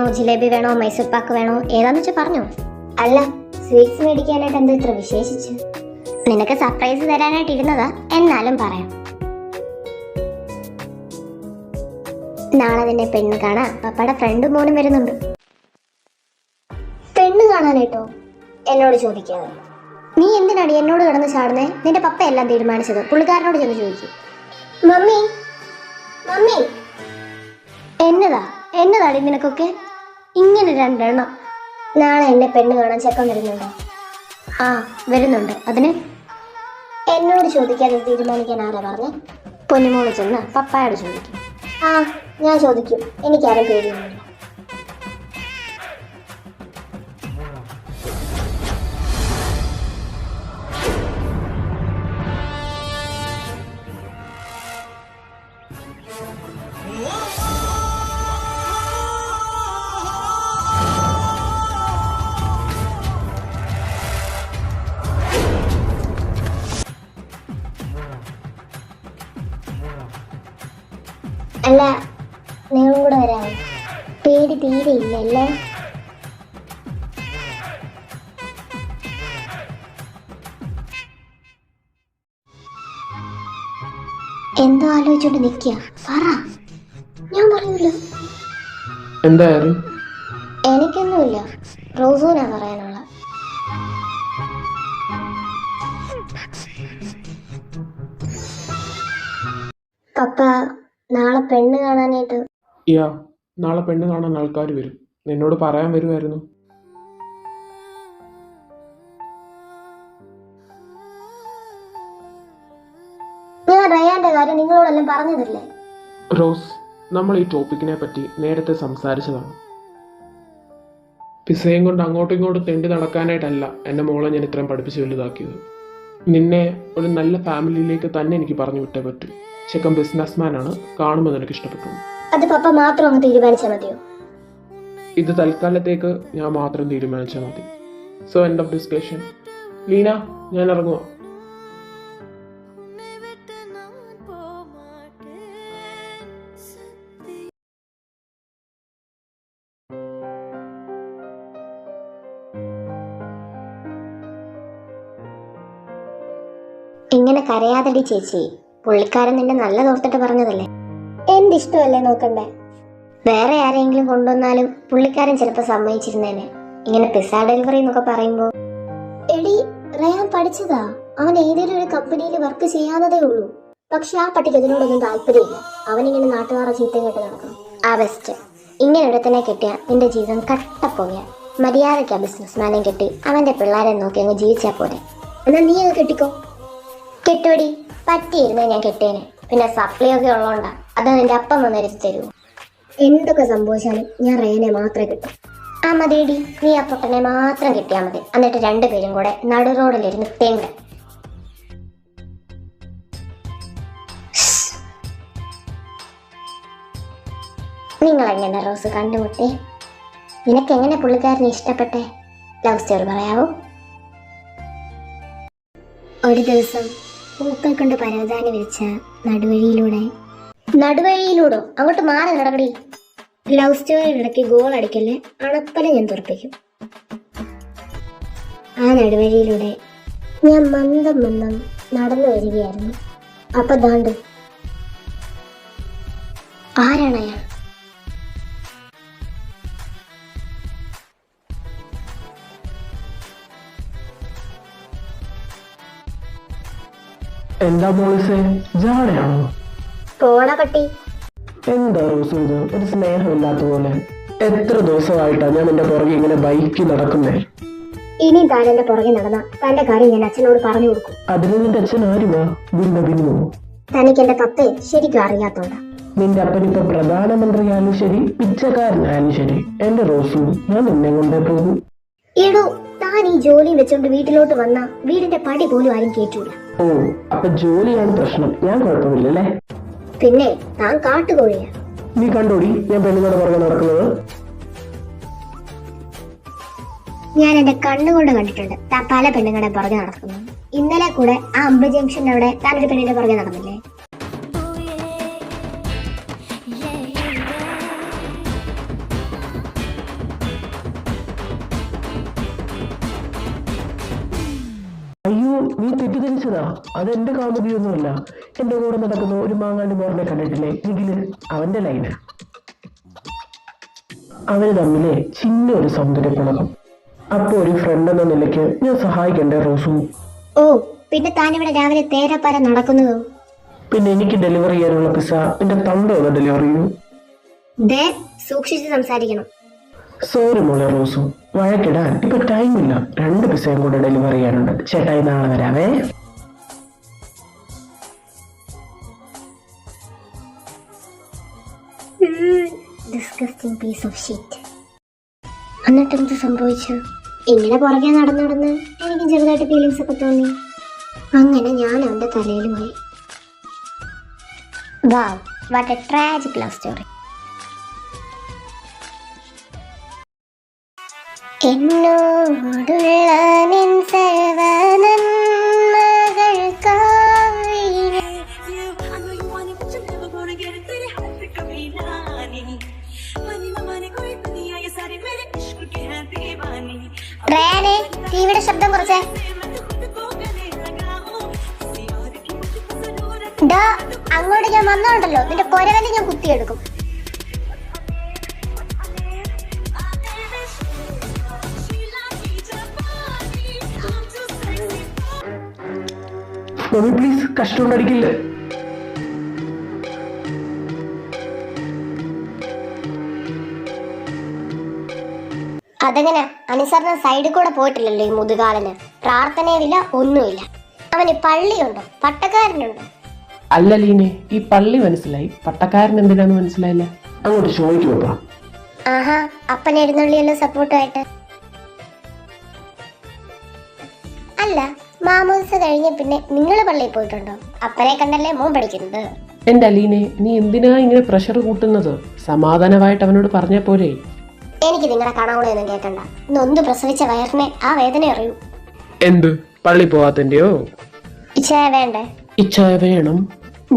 വേണോ, ജിലേബി വേണോ, മൈസൂർ പാക്ക് വേണോ, ഏതാന്ന് വെച്ചാൽ പറഞ്ഞോ. അല്ല, സ്വീറ്റ്സ് മേടിക്കാനായിട്ട് എന്താ ഇത്ര വിശേഷിച്ച്? നിനക്ക് സർപ്രൈസ് തരാനായിട്ട് ഇരുന്നതാ, എന്നാലും പറയാം. നാളെ നിന്നെ പെണ്ണ് കാണാ പപ്പയുടെ ഫ്രണ്ടും മോനും വരുന്നുണ്ട്. പെണ്ണ് കാണാനായിട്ടോ? എന്നോട് ചോദിക്കാതെ. നീ എന്തിനാടി എന്നോട് കിടന്ന് ചാടുന്നേ? നിന്റെ പപ്പ എല്ലാം തീരുമാനിച്ചത്, പുള്ളിക്കാരനോട് ചെന്ന് ചോദിക്കും. മമ്മി മമ്മി, എന്നതാടി നിനക്കൊക്കെ ഇങ്ങനെ രണ്ടെണ്ണം? നാളെ എന്നെ പെണ്ണ് കാണാൻ ചെക്കൻ വരുന്നുണ്ടോ? ആ വരുന്നുണ്ട്. അതിന് എന്നോട് ചോദിക്കാതെ തീരുമാനിക്കാൻ ആരാ പറഞ്ഞേ? പൊന്നുമോള് ചെന്ന് പപ്പായോട് ചോദിക്കും. ആ ഞാൻ ചോദിക്കും, എനിക്കാരും പേടിയൊന്നുമില്ല. അല്ല, നിങ്ങളും കൂടെ വരാമോ? പേടി തീരെ ഇല്ലല്ലേ? എന്തോ ആലോചിച്ചോണ്ട് നിക്ക, പറ. ഞാൻ പറയൂല്ലോ. എന്തായാലും എനിക്കൊന്നുമില്ല, റോസൂനാ പറയാനുള്ള. പപ്പ നാളെ പെണ്ണ് കാണാനായിട്ട്. നാളെ പെണ്ണ് കാണാൻ ആൾക്കാർ വരും. നിന്നോട് പറയാൻ വരുമായിരുന്നു. ഞാൻ റയാന്റെ കാര്യം നിങ്ങളോടെല്ലാം പറഞ്ഞതില്ലേ? റോസ്, നമ്മൾ ഈ ടോപ്പിക്കിനെ പറ്റി നേരത്തെ സംസാരിച്ചതാണ്. പിസയും കൊണ്ട് അങ്ങോട്ടും ഇങ്ങോട്ടും തെണ്ടി നടക്കാനായിട്ടല്ല എൻ്റെ മോളെ ഞാൻ ഇത്രയും പഠിപ്പിച്ച് വലുതാക്കിയത്. നിന്നെ ഒരു നല്ല ഫാമിലിയിലേക്ക് തന്നെ എനിക്ക് പറഞ്ഞു വിട്ടേ പറ്റൂ. ചെക്കൻ ബിസിനസ്മാനാണ്, കാണുമ്പോൾ നിനക്ക് ഇഷ്ടപ്പെട്ടു. അത് പപ്പ മാത്രം അങ്ങ് തീരുമാനിച്ചാൽ മതിയോ? ഇത് തൽക്കാലത്തേക്ക് ഞാൻ മാത്രം തീരുമാനിച്ചാൽ മതി. So end of discussion. Leena, ഞാൻ ഇറങ്ങുക. ഇങ്ങനെ കരയാതടി ചേച്ചി, പുള്ളിക്കാരൻ നിന്നെ നല്ല തോർത്തിട്ട് പറഞ്ഞതല്ലേ. എന്റെ ഇഷ്ടമല്ലേ നോക്കണ്ടേ? വേറെ ആരെങ്കിലും കൊണ്ടുവന്നാലും പുള്ളിക്കാരൻ ചിലപ്പോ സമ്മതിച്ചിരുന്നേനെ. ഇങ്ങനെ പിസ്സ ഡെലിവറി എന്നൊക്കെ പറയുമ്പോ. എടി, റയാൻ പഠിച്ചതാ, അവൻ ഏതെങ്കിലും ഒരു കമ്പനിയിൽ വർക്ക് ചെയ്യാന്നതേ ഉള്ളൂ. പക്ഷെ ആ പട്ടിക്ക് അതിനോടൊന്നും താല്പര്യമില്ല. അവനിങ്ങനെ നാട്ടുകാരെ ചീത്തയും കേട്ട് നടക്കണം. ആ ബെസ്റ്റ്. ഇങ്ങനെ ഒരുത്തനെ കെട്ടിയാ നിന്റെ ജീവിതം കട്ടപ്പോയാ. മര്യാദയ്ക്ക് ആ ബിസിനസ്മാനെ കെട്ടി അവന്റെ പിള്ളേരെ നോക്കി അങ്ങ് ജീവിച്ചാ പോലെ. എന്നാ നീ അങ്ങ് കെട്ടിക്കോ. കെട്ടുപടി പറ്റിയിരുന്നേ ഞാൻ കെട്ടേനെ. പിന്നെ സപ്ലൈ ഒക്കെ ഉള്ളോണ്ടാ. അത് നിന്റെ അപ്പം വന്നിരുത്തി തരൂ. എന്തൊക്കെ സംഭവിച്ചാലും ഞാൻ റേനെ മാത്രമേ കിട്ടും. ആ മതിയടി, നീ ആ പൊട്ടനെ മാത്രം കിട്ടിയാൽ മതി. എന്നിട്ട് രണ്ടുപേരും കൂടെ നടു റോഡിലിരുന്ന് തേണ്ട. നിങ്ങളെങ്ങനെ റോസ് കണ്ടുമുട്ടി? നിനക്കെങ്ങനെ പുള്ളിക്കാരനെ ഇഷ്ടപ്പെട്ടെ? ലവ് സ്റ്റോറി പറയാവോ? ഒരു ദിവസം പൂക്കൾ കൊണ്ട് പരവതാനി വിരിച്ച നടുവഴിയിലൂടോ അങ്ങോട്ട് മാറി നടക്കടി. ലവ് സ്റ്റോറിയുടെ ഇടയ്ക്ക് ഗോൾ അടിക്കല്ലേ, അണപ്പല ഞാൻ തുറപ്പിക്കും. ആ നടുവഴിയിലൂടെ ഞാൻ മന്ദം നടന്നു വരികയായിരുന്നു. അപ്പൊ ദാണ്ട് ആരാണയാൾ? എന്താ മോളിസേ, ജാടയാണോ? പോണ പട്ടി. എന്താ റോസ് ഇത്, ഒരു സ്നേഹമില്ലാത്ത പോലെ? എത്ര ദിവസമായിട്ടാ ഞാൻ എന്റെ പുറകെ ഇങ്ങനെ ബൈക്കിൽ നടക്കുന്നേ? ഇനിയും താൻ എന്റെ പുറകെ നടന്ന തന്റെ കാര്യം ഞാൻ അച്ഛനോട് പറഞ്ഞു കൊടുക്കും. അതിന് നിന്റെ അച്ഛൻ ആരുമാ? ബിന്നു. തനിക്ക് എന്റെ പപ്പയെ ശരിക്കും അറിയാത്തോണ്ടാ. നിന്റെ അപ്പനിപ്പോ പ്രധാനമന്ത്രിയായാലും ശരി, പിച്ചക്കാരനായാലും ശരി, എന്റെ റോസു, ഞാൻ നിന്നെ കൊണ്ടേ പോകും. എടോ, താൻ ഈ ജോലിയും വെച്ചോണ്ട് വീട്ടിലോട്ട് വന്നാ വീടിന്റെ പടി പോലും ആരും കേറ്റൂല. ഓ, അപ്പൊ ജോലിയാണ് പ്രശ്നം, ഞാൻ കുഴപ്പമില്ലല്ലേ? പിന്നെ താൻ കാട്ടുകോഴിയാ. നീ കണ്ടോടി ഞാൻ പെണ്ണുങ്ങളുടെ പുറകെ നടക്കുന്നത്? ഞാൻ എന്റെ കണ്ണുകൊണ്ട് കണ്ടിട്ടുണ്ട് താൻ പല പെണ്ണുങ്ങളുടെ പുറകെ നടക്കുന്നു. ഇന്നലെ കൂടെ ആ അമ്പ ജംഗ്ഷന്റെ അവിടെ താൻ ഒരു പെണ്ണിന്റെ പുറകെ നടന്നില്ലേ? അയ്യോ, നീ തെറ്റിദ്ധരിച്ചതാ. അതെന്റെ കാമുകിയൊന്നുമല്ല. എന്റെ കൂടെ നടക്കുന്ന ഒരു മാങ്ങാണ്ടി മോറിനെ കണ്ടിട്ടില്ലേ നിഖില്? അവന്റെ ലൈന്. അവര് തമ്മിലെ ചിന്ന ഒരു സൗന്ദര്യപ്പുണകം. അപ്പൊ ഒരു ഫ്രണ്ട് എന്ന നിലയ്ക്ക് ഞാൻ സഹായിക്കണ്ടേ റോസു? ഓ, പിന്നെ താനിവിടെ രാവിലെ തേരപ്പാര നടക്കുന്നതോ? പിന്നെ എനിക്ക് ഡെലിവറി ചെയ്യാനുള്ള പിസ്സ എന്റെ തന്ത ഒന്ന് ഡെലിവറി ചെയ്യൂ. ദേ, സൂക്ഷിച്ച് സംസാരിക്കണം. സോറി മോളെ റോസു, വഴക്കിടാൻ ഇപ്പൊ ടൈമില്ല. 2 പിസ്സയും കൂടെ ഡെലിവറി ചെയ്യാനുണ്ട്. ചേട്ടായി നാളെ വരാവേ. Disgusting piece of shit. എന്നിട്ട് എന്ത് സംഭവിച്ചു? ഇങ്ങനെ പുറകെ നടന്ന് നടന്ന് എനിക്ക് ചെറുതായിട്ട് ഫീലിങ്സ് ഒക്കെ തോന്നി. അങ്ങനെ ഞാൻ അവന്റെ തലയിൽ പോയി. Wow, what a tragic love story. എന്നോടുള്ള നിൻ സർവ്വനന്മകൾക്കായി റയാനെ, ടിവിയുടെ ശബ്ദം കുറച്ചേ. ഡാ, അങ്ങോട്ട് ഞാൻ വന്നോണ്ടല്ലോ നിന്റെ കൊരവലി ഞാൻ കുത്തിയെടുക്കും. Mummy please, കഷ്ടമുണ്ടടിക്കില്ല. അതെങ്ങനെ? അനുസരണ സൈഡിൽ കൂടെ പോയിട്ടില്ലല്ലോ ഈ മുതുകാലന്. പ്രാർത്ഥനയുമില്ല, ഒന്നുമില്ല. അവന് പള്ളിയുണ്ടോ? പട്ടക്കാരനുണ്ടോ? അല്ല ലീനെ, ഈ പള്ളി മനസ്സിലായി, പട്ടക്കാരൻ എന്തിനാന്ന് മനസ്സിലായില്ല. അങ്ങോട്ട് ചോദിക്കുവാ. ആഹാ, അപ്പൻ എഴുന്നള്ളിയല്ലോ സപ്പോർട്ടുമായിട്ട്. അല്ല, മാമോദിസ കഴിഞ്ഞ പിന്നെ നിങ്ങൾ പള്ളിയിൽ പോയിട്ടുണ്ടോ? അപ്പനെ കണ്ടല്ലേ മോൻ പഠിക്കുന്നത്. എന്റെ അലീനെ, നീ എന്തിനാ ഇങ്ങനെ പ്രഷർ കൂട്ടുന്നത്? സമാധാനമായിട്ട് അവനോട് പറഞ്ഞാ പോരെ. എനിക്ക് നിങ്ങളുടെ കണവളൊന്നും കേൾക്കണ്ട. നൊന്ത് പ്രസവിച്ച വയറിനെ ആ വേദന അറിയൂ. എന്ത് പള്ളി പോവാത്തന്റെയോ? ഇച്ഛായ വേണ്ടേ? ഇച്ഛായ വേണം.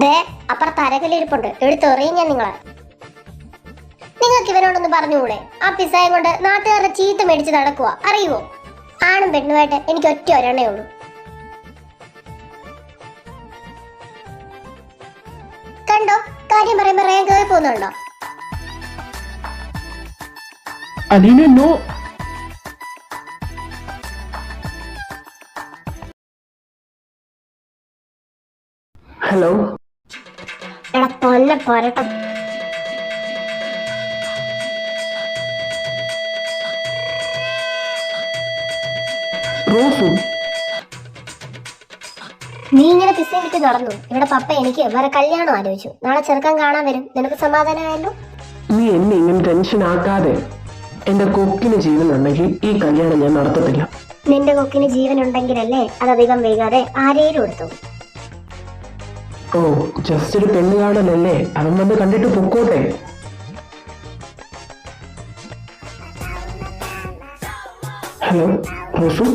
ദേ, അപ്പുറത്ത് അരകലിരിപ്പുണ്ട്, എടുത്തെറിയും ഞാൻ നിങ്ങളെ. നിങ്ങൾക്ക് ഇവരോടൊന്ന് പറഞ്ഞുകൂടെ? ആ പിസായം കൊണ്ട് നാട്ടുകാരുടെ ചീത്ത മേടിച്ച് നടക്കുക, അറിയുവോ? ആണും പെണ്ണുമായിട്ട് എനിക്ക് ഒറ്റ ഒരെണ്ണേ ഉള്ളൂ. കണ്ടോ, കാര്യം പറയുമ്പോ റേ കയറി പോകുന്നുണ്ടോ? അലീന, നോ. ഹലോ. എടാ പൊന്നെ പോരട്ടെ. റോസു, നീ ഇങ്ങനെ പിസ എടുത്ത് നടന്നു. ഇവിടെ പപ്പ എനിക്ക് വേറെ കല്യാണം ആലോചിച്ചു. നാളെ ചെറുക്കൻ കാണാൻ വരും. നിനക്ക് സമാധാനമായല്ലോ. നീ എന്നെ ഇങ്ങനെ ടെൻഷൻ ആക്കാതെ. എന്റെ കൊക്കിന് ജീവനുണ്ടെങ്കിൽ ഈ കല്യാണം ഞാൻ നടത്തത്തില്ല. നിന്റെ കൊക്കിന് ജീവൻ ഉണ്ടെങ്കിലല്ലേ അതധികം വൈകാതെ ആരേലും എടുത്തു. ഓ, ജസ്റ്റ് ഒരു പെണ്ണ് കാണലല്ലേ, അവൻ വന്ന് കണ്ടിട്ട് പൊക്കോട്ടെ. Hello Rosu.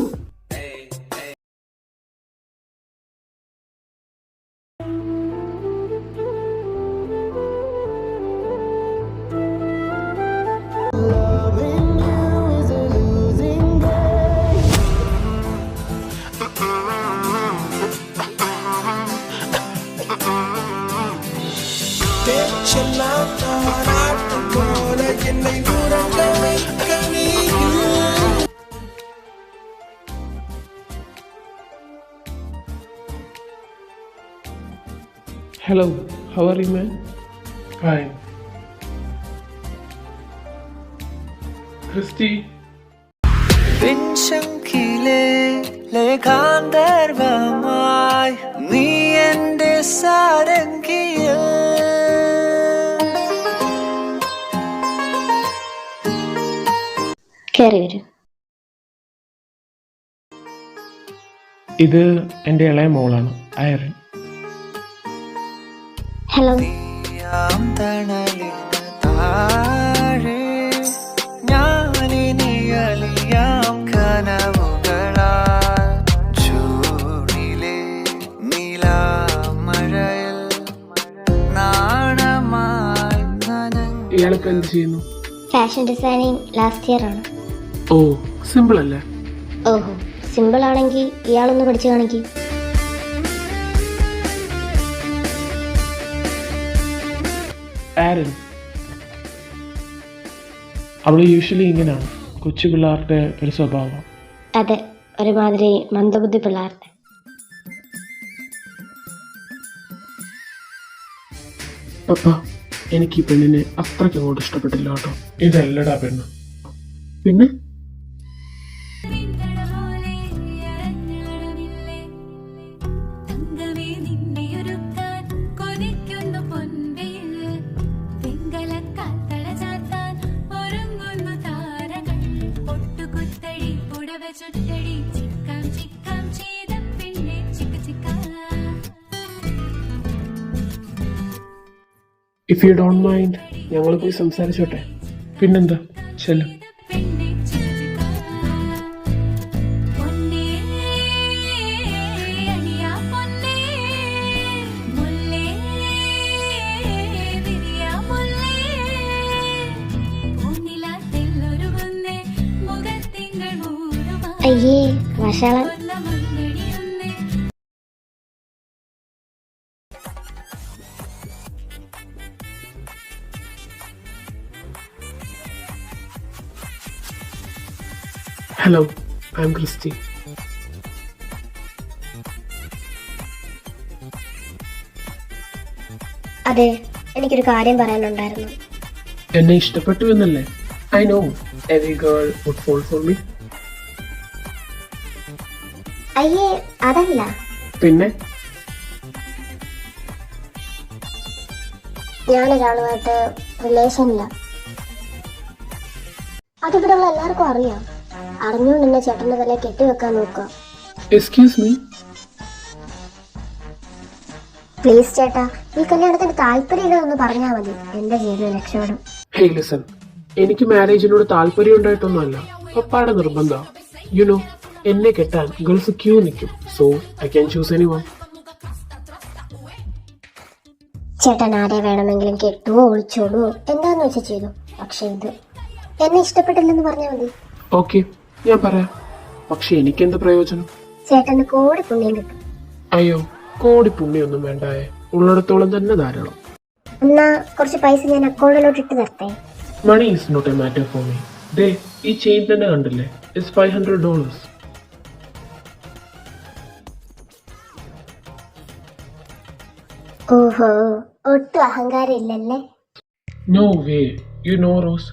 Hello, how are you, man? Fine. Christy. പിൻശങ്കിലെ ലേഖാന്തർവമായി നീ എൻ്റെ സാരംഗിയിൽ കേറി വരൂ. ഇത് എൻ്റെ ഇളയ മോളാണ്, ഐറിൻ. ഹലോ. തണലിന് താഴെ ഞാനിനി അലിയാം കനവുകളാൽ ചൂടിലെ നീലാമഴയിൽ നാണമായി നനഞ്ഞ ഇയാളിപ്പോ എന്ത് ചെയ്യുന്നു? ഫാഷൻ ഡിസൈനിങ് ലാസ്റ്റ് ഇയർ ആണ്. ഓ, സിമ്പിൾ അല്ലേ? ഓഹോ, സിമ്പിൾ ആണെങ്കിൽ ഇയാളൊന്ന് പഠിച്ചു കാണിക്കും. ആരൻ, അവൾ യൂഷ്വലി ഇങ്ങനെയാണ്, കൊച്ചു പിള്ളേരുടെ ഒരു സ്വഭാവം. അതെ, ഒരുമാതിരി മന്ദബുദ്ധി പിള്ളേരുടെ. പപ്പ, എനിക്ക് ഈ പെണ്ണിനെ അത്രയ്ക്ക് അങ്ങോട്ട് ഇഷ്ടപ്പെട്ടില്ല കേട്ടോ. ഇതല്ലടാ പെണ്ണ്. പിന്നെ ഇഫ് യു ഡോണ്ട് മൈൻഡ് ഞങ്ങൾ പോയി സംസാരിച്ചോട്ടെ. പിന്നെന്താ, ചെല്ലും. അയ്യേ വഷളൻ. Hello, I am Christy. അതെ, എനിക്കൊരു കാര്യം പറയാനുണ്ടായിരുന്നു. എന്നെ ഇഷ്ടപ്പെട്ടു എന്നല്ലേ? I know every girl would fall for me. അയ്യേ അതല്ല. പിന്നെ ഞാനൊരാളുമായിട്ട് റിലേഷനില്ല. അതിവിടെ ഉള്ള എല്ലാവർക്കും അറിയാം. അറിഞ്ഞുകൊണ്ട് എന്നെ ചേട്ടന്റെ തലയെ കെട്ടിവെക്കാൻ നോക്കുക. Excuse me. പ്ലീസ് ചേട്ടാ, ഈ കല്യാണത്തിന് താല്പര്യമില്ലെന്ന് പറഞ്ഞാൽ മതി. എന്റെ ജീവിതം രക്ഷപ്പെടും. ഹേയ് ലിസൺ, എനിക്ക് മാരേജിനോട് താല്പര്യം ഉണ്ടായിട്ടൊന്നുമല്ല, പപ്പായുടെ നിർബന്ധം. യുനോ, എന്നെ കെട്ടാൻ ഗേൾസ് ക്യൂ നിൽക്കും. So I can choose anyone. ചേട്ടൻ ആരെ വേണമെങ്കിലും കെട്ടുവോ ഒളിച്ചോടുവോ എന്താന്ന് വെച്ചാൽ ചെയ്തു. പക്ഷെ ഇത് എന്നെ ഇഷ്ടപ്പെട്ടില്ലെന്ന് പറഞ്ഞാൽ മതി. ഓക്കെ, ഞാൻ പറയാം. പക്ഷെ എനിക്കെന്ത് പ്രയോജനം? ചേട്ടന് കോടി പുണ്യം കിട്ടും. അയ്യോ, കോടി പുണ്യൊന്നും വേണ്ടായേ, ഉള്ളിടത്തോളം തന്നെ ധാരാളം. എന്നാ കുറച്ച് പൈസ ഞാൻ അക്കൗണ്ടിലോട്ട് ഇട്ട് തരട്ടെ. Money is not a matter for me. ദേ, ഈ ചെയിൻ തന്നെ കണ്ടില്ലേ? ഇറ്റ്സ് $500. ഓഹോ, ഒട്ടും അഹങ്കാരം ഇല്ലല്ലേ? No way. You know Rose,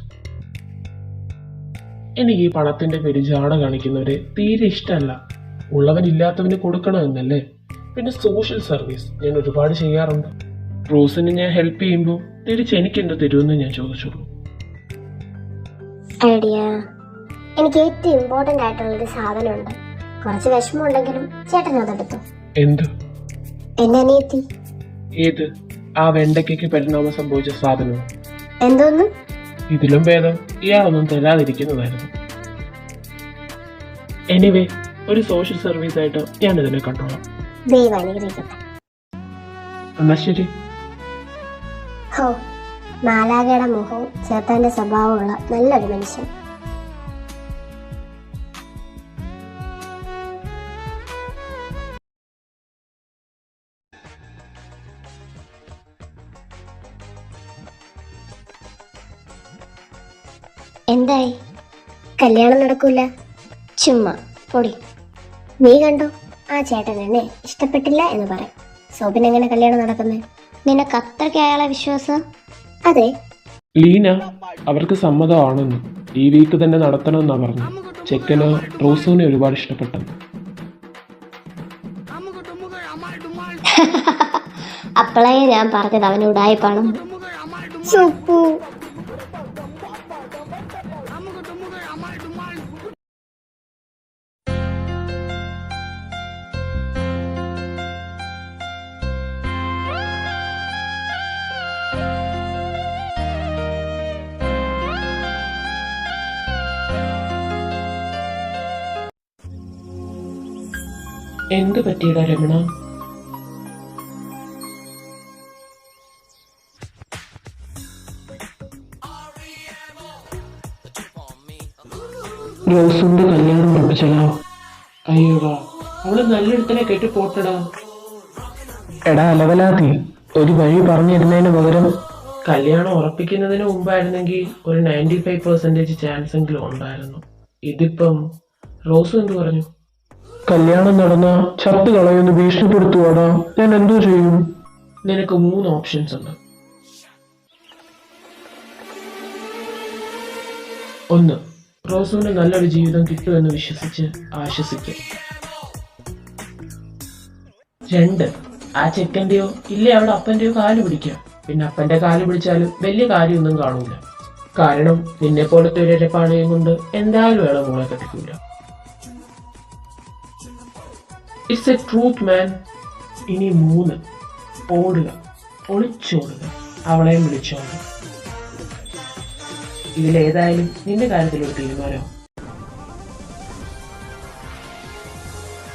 എനിക്ക് ഈ പണത്തിന്റെ പേര് ജാട കാണിക്കുന്നവരെ തീരെ ഇഷ്ടമല്ല. ഉള്ളവനില്ലാത്തവന് കൊടുക്കണമെന്നല്ലേ. പിന്നെ സോഷ്യൽ സർവീസ് ഞാൻ ഒരുപാട് ചെയ്യാറുണ്ട്. റോസിന് ഞാൻ ഹെൽപ്പ് ചെയ്യുമ്പോൾ തിരിച്ച് എനിക്ക് എന്ത് തരുമെന്ന് ഞാൻ ചോദിച്ചുള്ളൂ. ഐഡിയ. എനിക്ക് ഏറ്റവും ഇമ്പോർട്ടന്റ് ആയിട്ടുള്ളൊരു സാധനമുണ്ട്. കുറച്ച് വിഷമമുണ്ടെങ്കിലും ചേട്ടൻ അതെടുത്തു. എന്ത്? എന്നെ അനിയത്തി. ഏത്? ആ വെണ്ടയ്ക്ക് പരിണാമം സംഭവിച്ച സാധനം? എന്തോന്ന്? ഇതിലും ഭേദം ഇയാളൊന്നും തരാതിരിക്കുന്നതായിരുന്നു. എനിവേ, ഒരു സോഷ്യൽ സർവീസ് ആയിട്ട് ഞാൻ ഇതിനെ കണ്ടോളാം. ദൈവം അനുഗ്രഹിക്കട്ടെ. എന്നാ ശരി. ഹോ, മാലാഖയുടെ മുഖവും ചേട്ടന്റെ സ്വഭാവമുള്ള നല്ലൊരു മനുഷ്യൻ. എന്തായി? കല്യാണം നടക്കൂല? ചുമ്മാ പൊടി. നീ കണ്ടോ, ആ ചേട്ടൻ എന്നെ ഇഷ്ടപ്പെട്ടില്ല എന്ന് പറയും. സോബിന് എങ്ങനെ കല്യാണം നടക്കുന്നേ? നിനക്ക് അത്രയ്ക്ക് അയാളെ വിശ്വാസം? അതെ. ലീന, അവർക്ക് സമ്മതമാണെന്ന് ഈ വീക്ക് തന്നെ നടത്തണമെന്നാ പറഞ്ഞു. ചെക്കന് റോസുവിനെ ഒരുപാട് ഇഷ്ടപ്പെട്ടു. അപ്പോഴേ ഞാൻ പറഞ്ഞത് അവന് ഉടായിപ്പാണ്. സുപ്പു. എന്ത് പറ്റിയടാ രമണ? റോസിന്റെ കല്യാണം ഉറപ്പിച്ചല്ലോ. അയ്യോടാ, അവള് നല്ലൊരുത്തനെ കെട്ടി പോട്ടടാ. എടാ ലെവലാത്തി, ഒരു വഴി പറഞ്ഞിരുന്നതിന് പകരം കല്യാണം ഉറപ്പിക്കുന്നതിന് മുമ്പായിരുന്നെങ്കിൽ ഒരു 95% ചാൻസ് എങ്കിലും ഉണ്ടായിരുന്നു. ഇതിപ്പം റോസ് എന്ത് പറഞ്ഞു? കല്യാണം നടന്ന ചത്ത് കളയൊന്ന് ഭീഷണിപ്പെടുത്തുവാടാ. ഞാൻ എന്തോ ചെയ്യും? നിനക്ക് 3 ഓപ്ഷൻസ് ഉണ്ട്. 1, റോസുവിന് നല്ലൊരു ജീവിതം കിട്ടുമെന്ന് വിശ്വസിച്ച് ആശ്വസിക്കും. 2, ആ ചെക്കൻ്റെയോ ഇല്ലേ അവിടെ അപ്പൻ്റെയോ കാല് പിടിക്കാം. പിന്നെ അപ്പന്റെ കാല് പിടിച്ചാലും വലിയ കാര്യമൊന്നും കാണൂല. കാരണം നിന്നെ പോലത്തെ ഒരു ഇരപ്പാളയും കൊണ്ട് എന്തായാലും വേണം മോളെ കെട്ടിക്കൂല. ഇറ്റ്സ് എ ട്രൂത്ത് മാൻ. ഇനി 3, ഓടുക, ഒളിച്ചോടുക, അവളെയും വിളിച്ചോടുക. ഇതിലേതായാലും നിന്റെ കാര്യത്തിൽ ഒരു തീരുമാനം.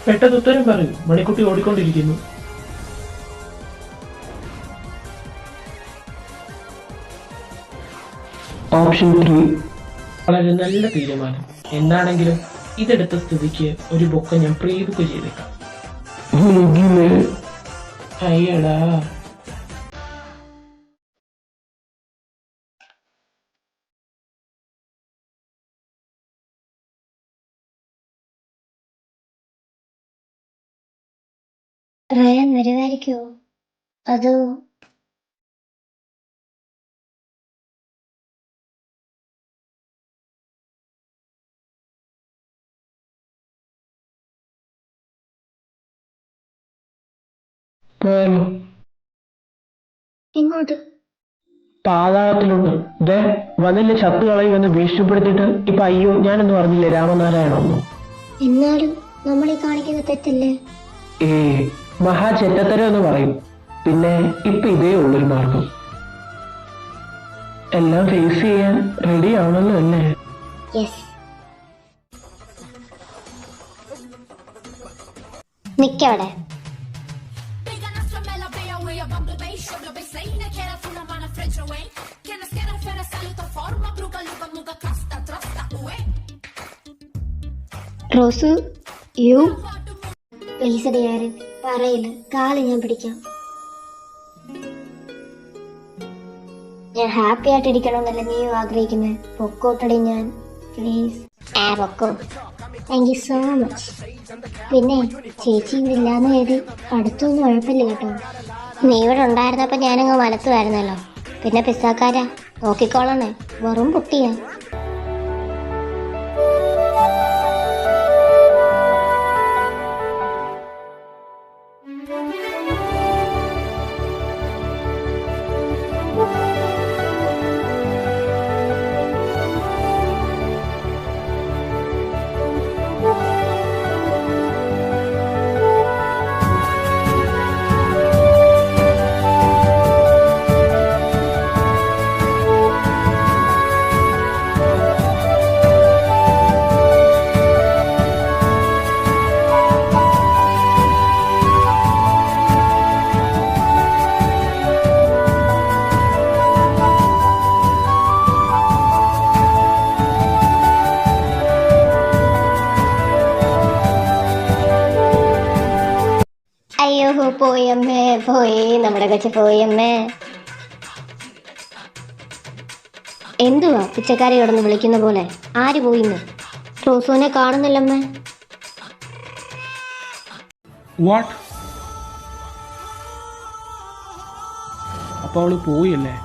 പെട്ടെന്ന് ഉത്തരം പറയൂ, മണിക്കുട്ടി ഓടിക്കൊണ്ടിരിക്കുന്നു. ഓപ്ഷൻ 3. വളരെ നല്ല തീരുമാനം. എന്താണെങ്കിലും ഇതെടുത്ത സ്ഥിതിക്ക് ഒരു ബൊക്ക ഞാൻ പ്രീ ബുക്ക് ചെയ്തേക്കാം. അയ്യടാ. റയാൻ വരുമായിരിക്കുമോ? അതോ ഇങ്ങോട്ട്? പാതാളത്തിലുണ്ട്. ദേ വന്നില്ല, ചത്ത് കളയുമെന്ന് ഭീഷണിപ്പെടുത്തിയിട്ട് ഇപ്പൊ അയ്യോ ഞാനെന്ന് പറഞ്ഞില്ലേ രാമനാരായണൊന്നു. എന്നാലും നമ്മൾ ഈ കാണിക്കുന്ന തെറ്റല്ലേ? മഹാ ചെറ്റത്തരം എന്ന് പറയും. പിന്നെ ഇപ്പൊ ഇതേ ഉള്ളൊരു മാർഗം. എല്ലാം ഫേസ് ചെയ്യാൻ റെഡി ആണല്ലോ അല്ലേ? യെസ്. നിക്കവിടെ. റോസു, യു പ്ലീസ് ഡിയർ, പറയില്ല, കാല് ഞാൻ പിടിക്കാം. ഞാൻ ഹാപ്പി ആയിട്ടിരിക്കണമെന്നല്ല നീയും ആഗ്രഹിക്കുന്നത്. പൊക്കോട്ടടി ഞാൻ, പ്ലീസ്. പൊക്കോ. Thank you so much. പിന്നെ ചേച്ചി ഇവിടെ ഇല്ലാന്ന് കരുതി അടുത്തൊന്നും കുഴപ്പമില്ല കേട്ടോ. നീ ഇവിടെ ഉണ്ടായിരുന്നപ്പോൾ ഞാനങ്ങ് വലത്തുമായിരുന്നല്ലോ. പിന്നെ പിസ്സാക്കാരാ നോക്കിക്കോളണേ, വെറും കുട്ടിയാ. അയ്യോ പോയമ്മേ, പോയി നമ്മുടെ കൊച്ചു പോയമ്മേ. എന്തുവാ പിച്ചക്കാരി കിടന്ന് വിളിക്കുന്ന പോലെ? ആര് പോയിന്ന്? റോസുവിനെ കാണുന്നില്ലമ്മേ. വാട്ട്? അപ്പൊ അവള് പോയല്ലേ?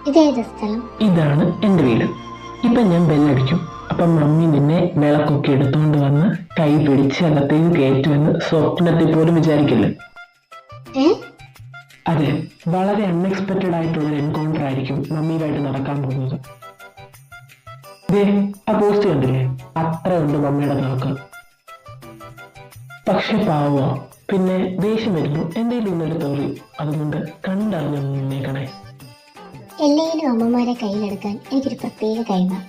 ഇതേത് സ്ഥലം? ഇതാണ് എന്റെ വീട്. ഇപ്പൊ ഞാൻ ബെല്ലടിക്കും. അപ്പം മമ്മി നിന്നെ വിളക്കൊക്കെ എടുത്തുകൊണ്ട് വന്ന് കൈ പിടിച്ച് അകത്തേക്ക് കയറ്റുമെന്ന് സ്വപ്നത്തിൽ പോലും വിചാരിക്കില്ല. അതെ, വളരെ അൺഎക്സ്പെക്റ്റഡ് ആയിട്ടുള്ള എൻകൗണ്ടർ ആയിരിക്കും മമ്മിയുമായിട്ട് നടക്കാൻ പോകുന്നത്. ആ പോസ്റ്റ് കണ്ടില്ലേ? അത്രയുണ്ട് മമ്മിയുടെ നോക്ക്. പക്ഷെ പാവോ, പിന്നെ ദേഷ്യം വരുന്നു എന്തെങ്കിലും ഇന്നൊരു തോറി. അതുകൊണ്ട് കണ്ടറിഞ്ഞു നിന്നേക്കണേ. എല്ലാവരും അമ്മമാരെ കയ്യിലെടുക്കാൻ എനിക്കൊരു പ്രത്യേക കഴിവാണ്.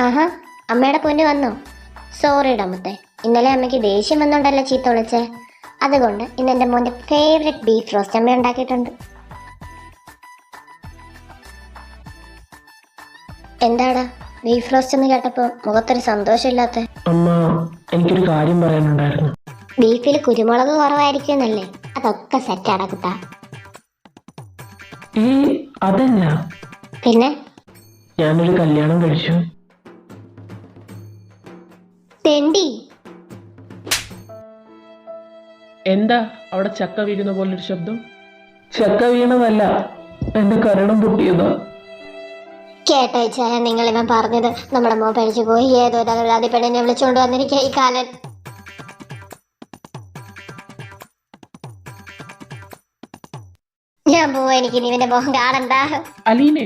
ആഹാ, അമ്മയുടെ പൊന്നു വന്നോ? സോറിയുടെ അമ്മത്തെ, ഇന്നലെ അമ്മയ്ക്ക് ദേഷ്യം വന്നോണ്ടല്ല ചീത്ത വിളിച്ചേ. അതുകൊണ്ട് ഇന്ന് എൻ്റെ മോൻ്റെ ഫേവറേറ്റ് ബീഫ് റോസ്റ്റ് അമ്മ ഉണ്ടാക്കിയിട്ടുണ്ട്. എന്താടാ ബീഫ് റോസ്റ്റ് എന്ന് കേട്ടപ്പോൾ മുഖത്തൊരു സന്തോഷമില്ലാത്ത? അമ്മ, എനിക്കൊരു കാര്യം പറയാനുണ്ടായിരുന്നു. ബീഫിൽ കുരുമുളക് കുറവായിരിക്കും എന്നല്ലേ? അതൊക്കെ സെറ്റാടാ കുട്ടാ. അതല്ല, പിന്നെ ഞാനൊരു കല്യാണം കഴിച്ചു. തെണ്ടി, എന്താ അവിടെ ചക്ക വീഴുന്ന പോലൊരു ശബ്ദം? ചക്ക വീണതല്ല, എന്റെ കരണം പൊട്ടിയതാ. കേട്ടോ ചായ, നിങ്ങൾ ഇവൻ പറഞ്ഞത്? നമ്മുടെ മോൻ പഠിച്ചു പോയി ഏതോ തകരാതി പെണ്ണിനെ വിളിച്ചുകൊണ്ട് വന്നിരിക്കുക ഈ കാലൻ. ഞാൻ പോവാ, എനിക്ക് ഇനി ഇവന്റെ മോഹം കാണണ്ട. അലീനെ,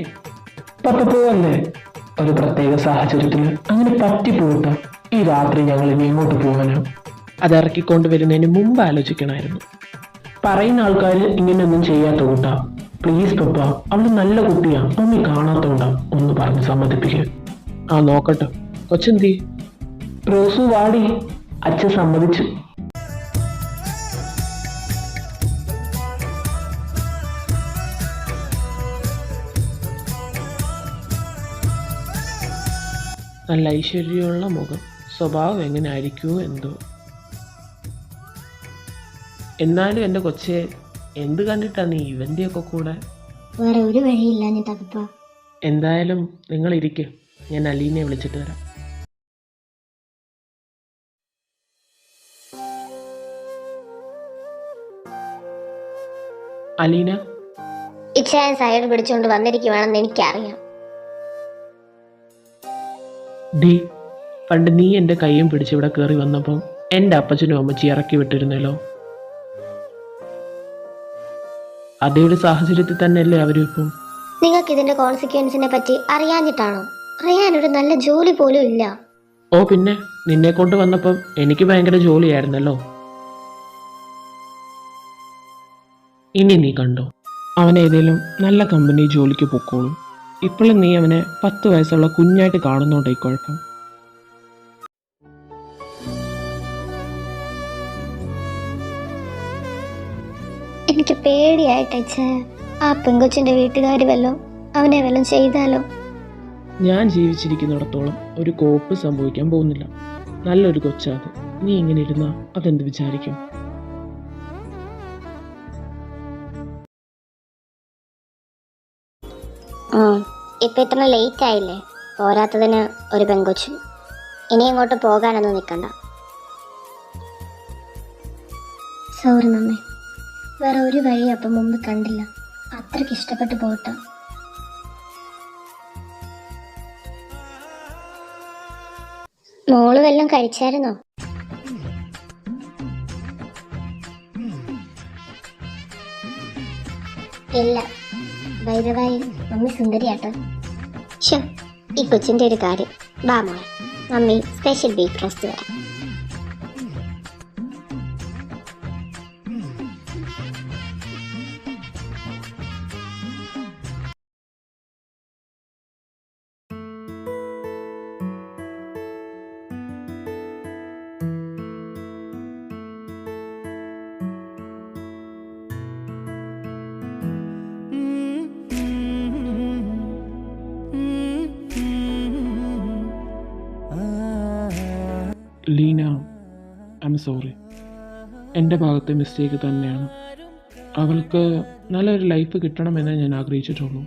പോവല്ലേ? ഒരു പ്രത്യേക സാഹചര്യത്തിൽ അങ്ങനെ പറ്റിപ്പോട്ടാ. ഈ രാത്രി ഞങ്ങൾ ഇനി എങ്ങോട്ട് പോകാനോ? അത് ഇറക്കിക്കൊണ്ട് വരുന്നതിന് മുമ്പ് ആലോചിക്കണമായിരുന്നു. പറയുന്ന ആൾക്കാർ ഇങ്ങനെയൊന്നും ചെയ്യാത്ത കൂട്ടാ. പ്ലീസ് പപ്പ, അവള് നല്ല കുട്ടിയാ, മമ്മി കാണാത്തോണ്ടാ. ഒന്ന് പറഞ്ഞ് സമ്മതിപ്പിക്കുക. ആ നോക്കട്ടെ. കൊച്ചെന്തി? റോസു വാടി, അച്ഛൻ സമ്മതിച്ചു. നല്ല ഐശ്വര്യമുള്ള മുഖം, സ്വഭാവം എങ്ങനെ ആയിരിക്കുമോ എന്തോ. എന്നാലും എൻ്റെ കൊച്ചെ, എന്ത് കണ്ടിട്ടാ നീ ഇവൻ്റെയൊക്കെ കൂടെ? വേറെ ഒരു വഴിയില്ലാഞ്ഞിട്ടാ പപ്പ. എന്തായാലും നിങ്ങൾ ഇരിക്കും, ഞാൻ അലീനെ വിളിച്ചിട്ട് വരാം. അലീന, ഇച്ഛായൻ സൈഡ് പിടിച്ചുകൊണ്ട് വന്നിരിക്കുവാണെന്ന് എനിക്കറിയാം. ഡി, പണ്ട് നീ എൻ്റെ കൈയും പിടിച്ച് ഇവിടെ കയറി വന്നപ്പോൾ എൻ്റെ അപ്പച്ചനും അമ്മച്ചി ഇറക്കി വിട്ടിരുന്നല്ലോ. അതേ ഒരു സാഹചര്യത്തിൽ തന്നെയല്ലേ അവരും ഇപ്പം? നിങ്ങൾക്ക് ഇതിന്റെ കോൺസിക്വൻസിനെ പറ്റി അറിയാഞ്ഞിട്ടാണോ? അറിയാനൊരു നല്ല ജോലി പോലും ഇല്ല. ഓ പിന്നെ, നിന്നെ കൊണ്ട് വന്നപ്പം എനിക്ക് ഭയങ്കര ജോലിയായിരുന്നല്ലോ. ഇനി നീ കണ്ടോ, അവനേതേലും നല്ല കമ്പനി ജോലിക്ക് പൊക്കോളും. ഇപ്പോഴും നീ അവനെ 10 വയസ്സുള്ള കുഞ്ഞായിട്ട് കാണുന്നോണ്ടേ ഈ കുഴപ്പം. എനിക്ക് പേടിയായിട്ട് ആ പെങ്കൊച്ചിന്റെ വീട്ടുകാർ വല്ലോ അവനെ വല്ലതും ചെയ്താലോ? ഞാൻ ജീവിച്ചിരിക്കുന്നിടത്തോളം ഒരു കോപ്പ് സംഭവിക്കാൻ പോകുന്നില്ല. നല്ലൊരു കൊച്ചാത്. നീ ഇങ്ങനെ ഇരുന്നാ അതെന്ത് വിചാരിക്കും? ഇപ്പൊ ഇത്ര ലേറ്റ് ആയില്ലേ? പോരാത്തതിന് ഒരു പെങ്കൊച്ചു. ഇനി അങ്ങോട്ട് പോകാനൊന്നും നിൽക്കണ്ട. സോറി മമ്മേ, വേറെ ഒരു വഴി അപ്പം മുമ്പ് കണ്ടില്ല. അത്രയ്ക്ക് ഇഷ്ടപ്പെട്ട് പോട്ടോ. മോള് വല്ലതും കഴിച്ചായിരുന്നോ? ഇല്ല. വൈദവായി മമ്മി സുന്ദരിയാട്ടോ. ശോ, ഈ കൊച്ചിന്റെ ഒരു കാര്യം. വാ മോളെ, മമ്മി സ്പെഷ്യൽ ബീഫ് റോസ്റ്റ് തരാം. Leena, I am sorry. എൻ്റെ ഭാഗത്തെ മിസ്റ്റേക്ക് തന്നെയാണ്. അവൾക്ക് നല്ലൊരു ലൈഫ് കിട്ടണമെന്നേ ഞാൻ ആഗ്രഹിച്ചിട്ടുള്ളൂ.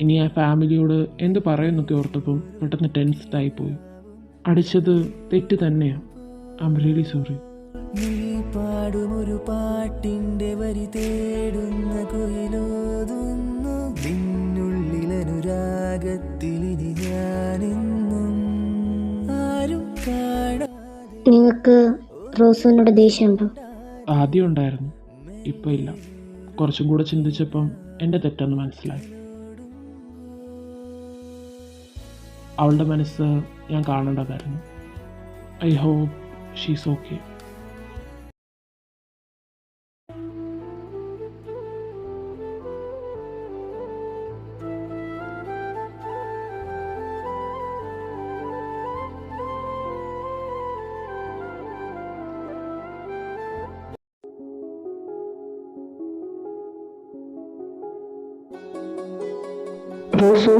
ഇനി ആ ഫാമിലിയോട് എന്ത് പറയുന്നൊക്കെ ഓർത്തപ്പം പെട്ടെന്ന് ടെൻസ്ഡായി പോയി. അടിച്ചത് തെറ്റ് തന്നെയാണ്. I am really sorry. നീ പാടുമൊരു പാട്ടിന്റെ വരി തേടുന്ന കുയിലോതുന്നു നിന്നുള്ളിലനുരാഗത്തിലിനി ഞാനെന്നും ആരും കാണാ. നിങ്ങൾക്ക് റോസുവിനോട് ദേഷ്യമുണ്ടോ? ആദ്യം ഉണ്ടായിരുന്നു, ഇപ്പം ഇല്ല. കുറച്ചും കൂടെ ചിന്തിച്ചപ്പം എൻ്റെ തെറ്റെന്ന് മനസ്സിലായി. അവളുടെ മനസ്സ് ഞാൻ കാണേണ്ടതായിരുന്നു. I hope she's okay. Rosu,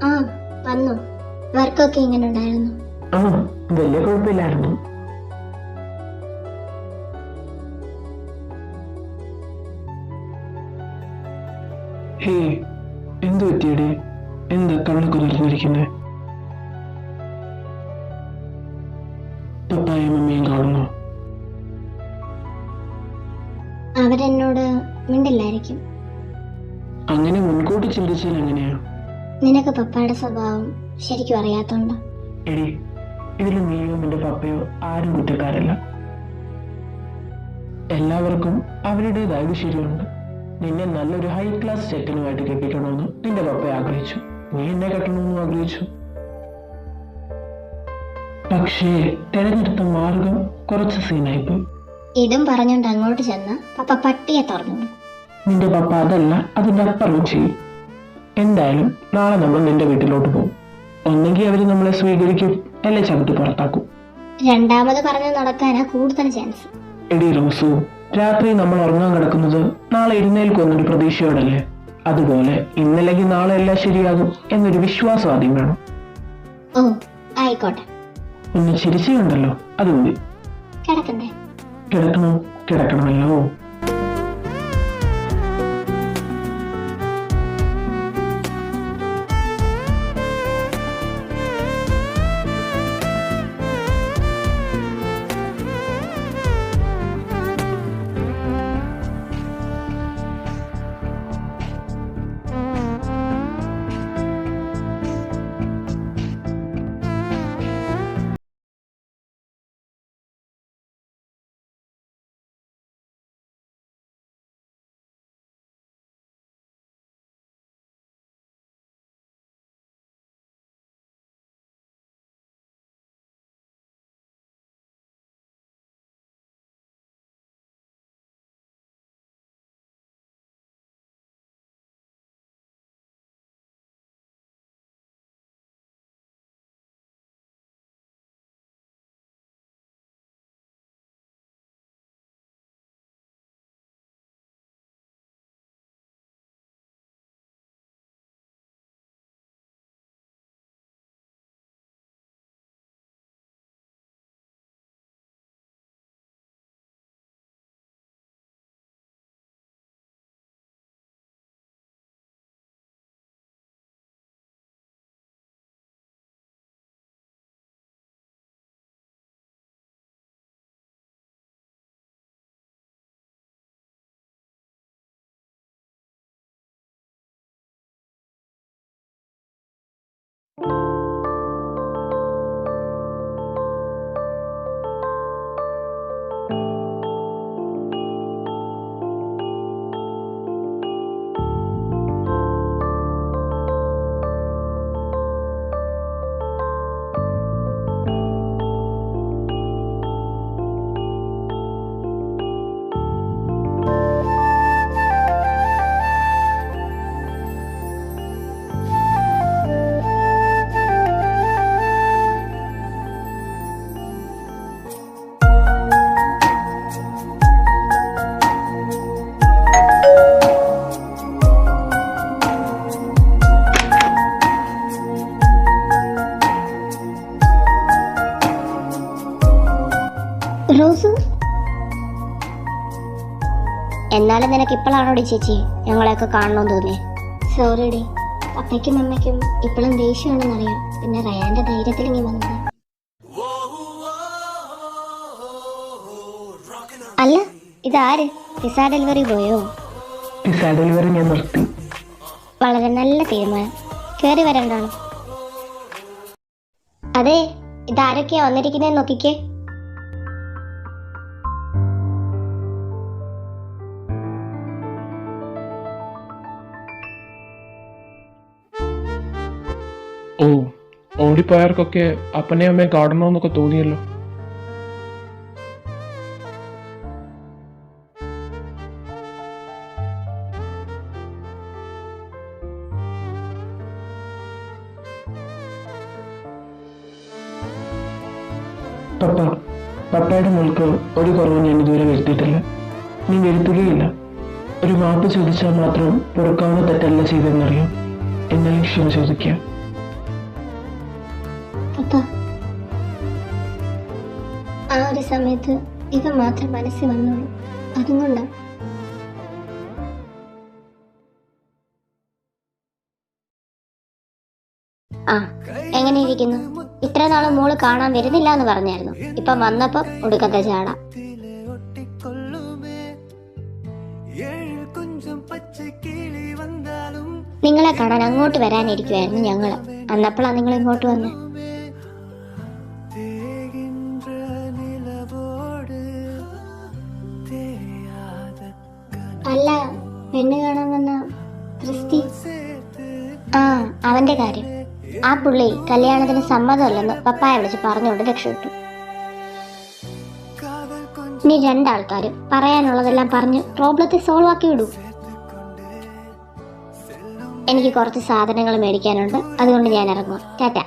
ആ വന്നു. വർക്കൊക്കെ ഇങ്ങനെ ഉണ്ടായിരുന്നു. ആ വലിയ കുഴപ്പമില്ലായിരുന്നു. ഹേ, എന്തു പറ്റിയടേ? എന്താ കണ്ണൊക്കെ നിറഞ്ഞിരിക്കുന്നേ? പപ്പായും മമ്മിയും കാണുന്നു. അവരെന്നോട് മിണ്ടില്ലായിരിക്കും. അങ്ങനെ മുൻകൂട്ടി ചിന്തിച്ചാൽ എങ്ങനെയാ? നിനക്ക് പപ്പയുടെ സ്വഭാവം ശരിക്കും അറിയാത്തോണ്ട. എടി, ഇതിൽ നീയോ നിന്റെ പപ്പയോ ആരും കുറ്റക്കാരല്ല. എല്ലാവർക്കും അവരുടേതായ ഒരു ശരിയുണ്ട്. നിന്നെ നല്ലൊരു ഹൈ ക്ലാസ് ചെക്കനുമായിട്ട് കെട്ടിക്കണമെന്ന് നിന്റെ പപ്പ ആഗ്രഹിച്ചു. നീ എന്നെ കെട്ടണമെന്നും ആഗ്രഹിച്ചു. പക്ഷേ തിരഞ്ഞെടുത്ത മാർഗം കുറച്ച് സീനായിപ്പോയി. ഇതും പറഞ്ഞുകൊണ്ട് അങ്ങോട്ട് ചെന്ന പപ്പ പട്ടിയെ തുറന്നു. നിന്റെ പപ്പ അതല്ല, അതിന്റെ അപ്പുറം ചെയ്യും. എന്തായാലും നാളെ നമ്മൾ നിന്റെ വീട്ടിലോട്ട് പോകും. ഒന്നെങ്കിൽ അവര് നമ്മളെ സ്വീകരിക്കും, അല്ലെ ചവിട്ടി പുറത്താക്കും. രണ്ടാമത് പറഞ്ഞു നടക്കാനാ കൂടുതൽ ചാൻസ്. എടി റോസു, രാത്രി നമ്മൾ ഉറങ്ങാൻ കിടക്കുന്നത് നാളെ എഴുന്നേൽക്കുമെന്നൊരു പ്രതീക്ഷയോടല്ലേ? അതുപോലെ ഇന്നല്ലെങ്കിൽ നാളെ എല്ലാം ശരിയാകും എന്നൊരു വിശ്വാസം ആദ്യം വേണം. ഓ ആയിക്കോട്ടെ. ഒന്ന് ചിരിച്ചുണ്ടല്ലോ, അതുകൂടി. കിടക്കണ്ടേ? കിടക്കണമല്ലോ. റോസ്, എന്നാലും നിനക്ക് ഇപ്പോഴാണോടി ചേച്ചി ഞങ്ങളെയൊക്കെ കാണണമെന്ന് തോന്നിയേ? സോറിടി, പപ്പയ്ക്കും അമ്മയ്ക്കും ഇപ്പോഴും ദേഷ്യമാണെന്നറിയാം. പിന്നെ റയാന്റെ ധൈര്യത്തിൽ ഇങ്ങനെ വന്നത്. അല്ല, ഇതാര്? പിസ്സ ഡെലിവറി പോയോ? പിസ്സ ഡെലിവറി ഞാൻ നിർത്തി. വളരെ നല്ല തീരുമാനം. കയറി വരണ്ടാണോ? അതെ, ഇതാരൊക്കെയാ വന്നിരിക്കുന്നതെന്ന് നോക്കിക്കേ. ഓ, ഓടിപ്പോയവർക്കൊക്കെ അപ്പനെയും അമ്മയും കാണണമെന്നൊക്കെ തോന്നിയല്ലോ. പപ്പയുടെ മോൾക്ക് ഒരു കുറവും ഞാൻ ഇതുവരെ വരുത്തിയിട്ടില്ല. നീ വരുത്തുകയില്ല. ഒരു മാപ്പ് ചോദിച്ചാൽ മാത്രം പൊറുക്കാവുന്ന തെറ്റല്ല ചെയ്തെന്നറിയാം. എന്നാലും ക്ഷമ ചോദിക്കാം. പപ്പ, ആ ഒരു സമയത്ത് ഇത് മാത്രം മനസ്സിൽ വന്നുള്ളൂ. അതുകൊണ്ടാ. ആ, എങ്ങനെ ഇരിക്കുന്നു? ഇത്ര നാളും മോള് കാണാൻ വരുന്നില്ല എന്ന് പറഞ്ഞായിരുന്നു. ഇപ്പം വന്നപ്പോ ഒടുക്കത്തെ ചാട. നിങ്ങളെ കാണാൻ അങ്ങോട്ട് വരാനിരിക്കുവായിരുന്നു ഞങ്ങള്. അന്നപ്പോഴാ നിങ്ങൾ ഇങ്ങോട്ട് വന്ന്. അല്ല, പെണ്ണ് കാണാൻ വന്ന ക്രിസ്റ്റി. ആ, അവന്റെ കാര്യം. ആ പുള്ളി കല്യാണത്തിന് സമ്മതമല്ലെന്ന് പപ്പായ വിളിച്ച് പറഞ്ഞുകൊണ്ട് രക്ഷപ്പെട്ടു. ഇനി രണ്ടാൾക്കാരും പറയാനുള്ളതെല്ലാം പറഞ്ഞ് പ്രോബ്ലത്തെ സോൾവ് ആക്കി വിടൂ. എനിക്ക് കുറച്ച് സാധനങ്ങൾ മേടിക്കാനുണ്ട്, അതുകൊണ്ട് ഞാൻ ഇറങ്ങുക. Tata.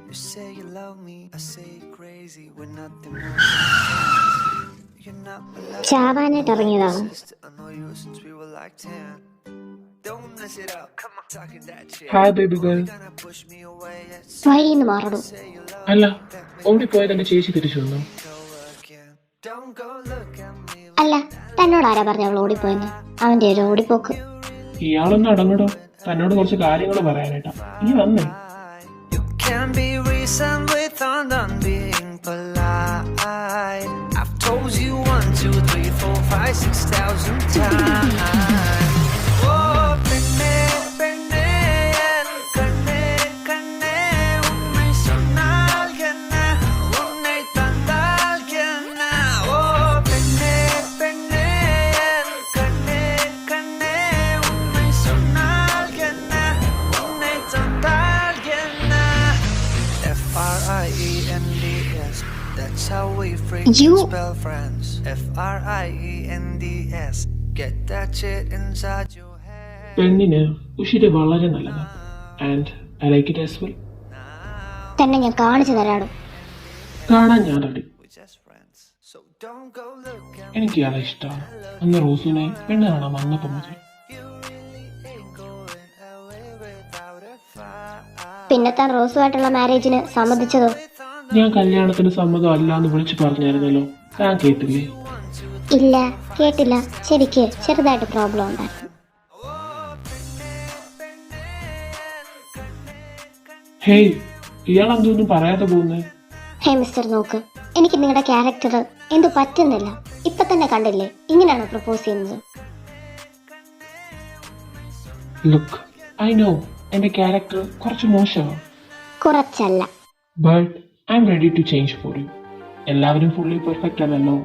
You say you love me, I say you're crazy. We're nothing more. You're not my love. ചാവാനായിട്ട് ഇറങ്ങിയതാണ്. I know you since we were like 10. Don't mess it up. Come on, talking that shit. Hi baby girl. Gonna push me away. വഴിന്ന് മാറണം. അല്ല, ഓടിപ്പോയത് എന്റെ ചേച്ചി തിരിച്ചു വന്നു. Go again. Don't go look at me. അല്ല, തന്നോട് ആരാ പറഞ്ഞ അവൾ ഓടിപ്പോയെന്ന്? അവന്റെ ഒരു ഓടിപ്പോക്ക്. ഇയാളൊന്ന് അടങ്ങടോ, തന്നോട് കുറച്ച് കാര്യങ്ങൾ പറയാനായിട്ടാ ഇനി വന്നേ. You can be reasoned with on being polite. I've told you 1, 2, 3, 4, 5, 6,000 times. Oh, penne, penne, kanne, kanne, unnai sonnal enna, unnai tandal enna. Oh, penne, penne, kanne, kanne, unnai sonnal enna, unnai tandal enna. Friends, that's how we freaking You- spell friends. Friends, get that shit inside your head. പെണ്ണിന് ഉഷിര് വളരെ നല്ലതാണ്. And I like it as well. തന്നെ ഞാൻ കാണിച്ചു തരാടും. കാണാൻ ഞാൻ ready. We're just friends, so don't go look at me. എനിക്ക് ഇയാളെ ഇഷ്ടമാണ്. അന്ന് റോസിനെ പെണ്ണ് കാണാൻ വന്നപ്പോൾ മുതൽ. You really ain't going away without a fight. പിന്നെ താൻ റോസുമായിട്ടുള്ള മാരേജിന് സമ്മതിച്ചതോ? ഞാൻ കല്യാണത്തിന് സമ്മതം അല്ല എന്ന് വിളിച്ചു പറഞ്ഞായിരുന്നല്ലോ, താൻ കേട്ടില്ലേ? ഇല്ല, കേട്ടില്ല. ശരിക്ക് ചെറുതായിട്ട് പ്രോബ്ലം ഉണ്ടായിരുന്നു. ഹേയ്, ഇയാൾ എന്തൊന്നും പറയാതെ പോകുന്നേ? ഹേ മിസ്റ്റർ, നോക്ക്, എനിക്ക് നിങ്ങളുടെ ക്യാരക്ടർ എന്തു പറ്റുന്നില്ല. ഇപ്പൊ തന്നെ കണ്ടില്ലേ, ഇങ്ങനെയാണോ പ്രപ്പോസ് ചെയ്യുന്നത്? ലുക്ക്, ഐ നോ എന്റെ ക്യാരക്ടർ കുറച്ച് മോശമാണ്. കുറച്ചല്ല. But I am ready to change for you. എല്ലാവരും ഫുള്ളി പെർഫെക്റ്റ് അല്ലല്ലോ.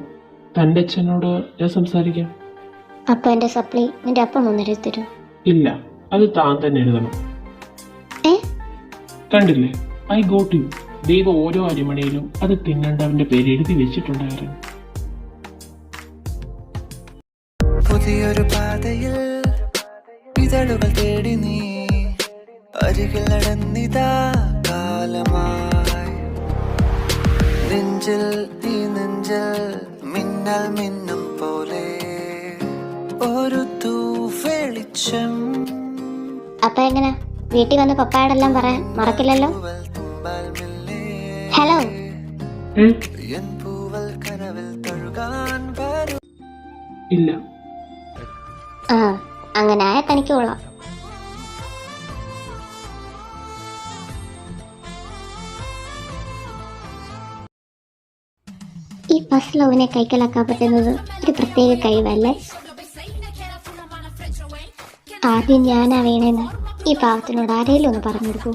തൻ്റെ അച്ഛനോട് ഞാൻ സംസാരിക്കാം. അപ്പൊ എന്റെ സപ്ലി നിന്റെ അപ്പം ഒന്ന് എഴുതി തരൂ. ഇല്ല, അത് താൻ തന്നെ എഴുതണം. ഏ, കണ്ടില്ലേ, ഐ ഗോ ടു യു. ദൈവം ഓരോ അരിമണിയിലും അത് തിന്നണ്ടവന്റെ പേര് എഴുതി വെച്ചിട്ടുണ്ടായിരുന്നു. പുതിയൊരു പാതയിൽ ഇതളുകൾ തേടി നീ അരികിൽ നടന്നിതാ കാലമായി. നെഞ്ചിൽ ഈ നെഞ്ചിൽ മിന്നൽ മിന്നും പോലെ ഒരു തൂവെളിച്ചം. അപ്പൊ എങ്ങനെ വീട്ടിൽ വന്ന് പപ്പായോടെല്ലാം പറയാൻ മറക്കില്ലല്ലോ? തുമ്പൽ മില്ലേ ഹലോ. എൻ പൂവൽ കനവിൽ തഴുകാൻ വരും. ഇല്ല, ആ, അങ്ങനെ ആയ തനിക്ക് കൊള്ളാം. ഈ ഫസ്റ്റ് ലവിനെ കൈക്കലാക്കാൻ പറ്റുന്നത് ഒരു പ്രത്യേക കഴിവല്ലേ? ആദ്യം ഞാനാ വീണെന്ന് ഈ പാവത്തിനോട് ആരെങ്കിലും ഒന്ന് പറഞ്ഞു കൊടുക്കൂ.